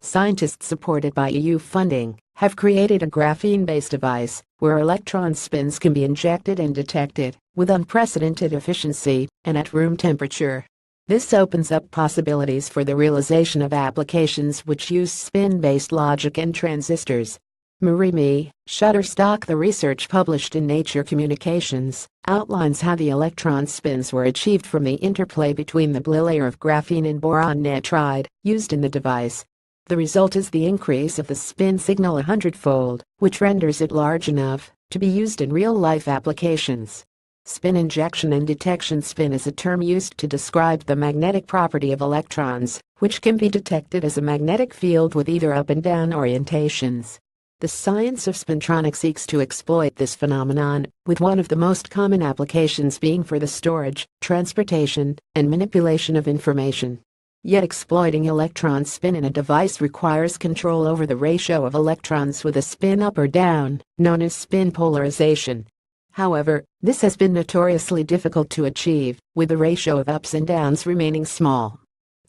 scientists supported by EU funding have created a graphene-based device where electron spins can be injected and detected with unprecedented efficiency and at room temperature. This opens up possibilities for the realization of applications which use spin-based logic and transistors. Marimi Shutterstock. The research published in Nature Communications outlines how the electron spins were achieved from the interplay between the bilayer of graphene and boron nitride used in the device. The result is the increase of the spin signal 100-fold, which renders it large enough to be used in real-life applications. Spin injection and detection. Spin is a term used to describe the magnetic property of electrons, which can be detected as a magnetic field with either up and down orientations. The science of spintronics seeks to exploit this phenomenon, with one of the most common applications being for the storage, transportation, and manipulation of information. Yet exploiting electron spin in a device requires control over the ratio of electrons with a spin up or down, known as spin polarization. However, this has been notoriously difficult to achieve, with the ratio of ups and downs remaining small.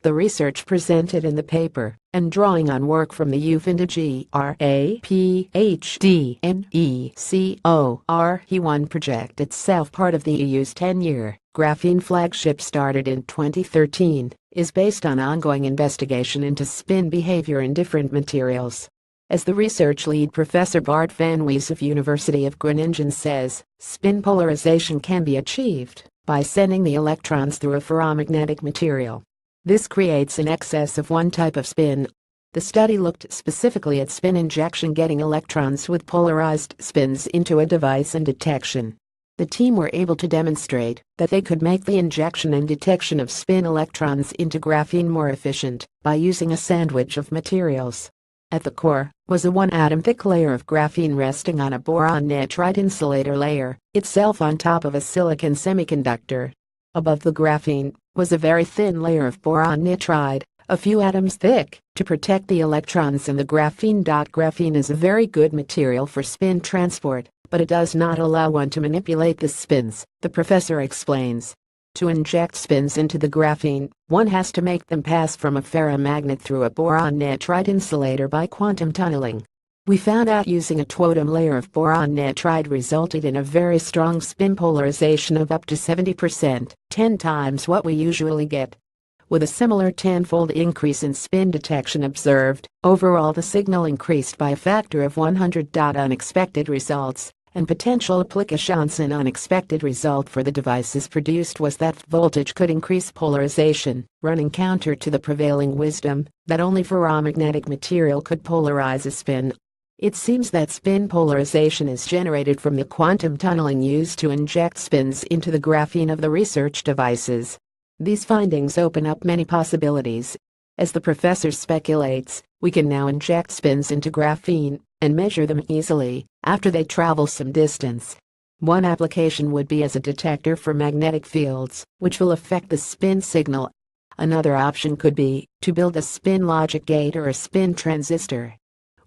The research presented in the paper, and drawing on work from the UFindig graphenebased project itself, part of the EU's 10-year graphene flagship started in 2013, is based on ongoing investigation into spin behavior in different materials. As the research lead, Professor Bart van Wees of University of Groningen says, spin polarization can be achieved by sending the electrons through a ferromagnetic material. This creates an excess of one type of spin. The study looked specifically at spin injection, getting electrons with polarized spins into a device, and detection. The team were able to demonstrate that they could make the injection and detection of spin electrons into graphene more efficient by using a sandwich of materials. At the core was a 1-atom thick layer of graphene resting on a boron nitride insulator layer, itself on top of a silicon semiconductor. Above the graphene was a very thin layer of boron nitride, a few atoms thick, to protect the electrons in the graphene. Graphene is a very good material for spin transport, but it does not allow one to manipulate the spins, the professor explains. To inject spins into the graphene, one has to make them pass from a ferromagnet through a boron nitride insulator by quantum tunneling. We found out using a 2-atom layer of boron nitride resulted in a very strong spin polarization of up to 70%, 10 times what we usually get. With a similar 10-fold increase in spin detection observed, overall the signal increased by a factor of 100. Unexpected results and potential applications. An unexpected result for the devices produced was that voltage could increase polarization, running counter to the prevailing wisdom that only ferromagnetic material could polarize a spin. It seems that spin polarization is generated from the quantum tunneling used to inject spins into the graphene of the research devices. These findings open up many possibilities. As the professor speculates, we can now inject spins into graphene and measure them easily after they travel some distance. One application would be as a detector for magnetic fields, which will affect the spin signal. Another option could be to build a spin logic gate or a spin transistor.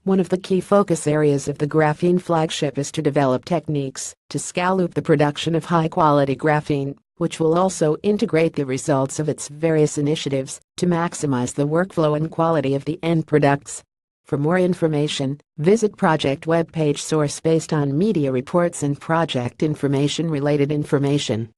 One of the key focus areas of the graphene flagship is to develop techniques to scale-up the production of high-quality graphene, which will also integrate the results of its various initiatives to maximize the workflow and quality of the end products. For more information, visit project webpage. Source based on media reports and project information. Related information.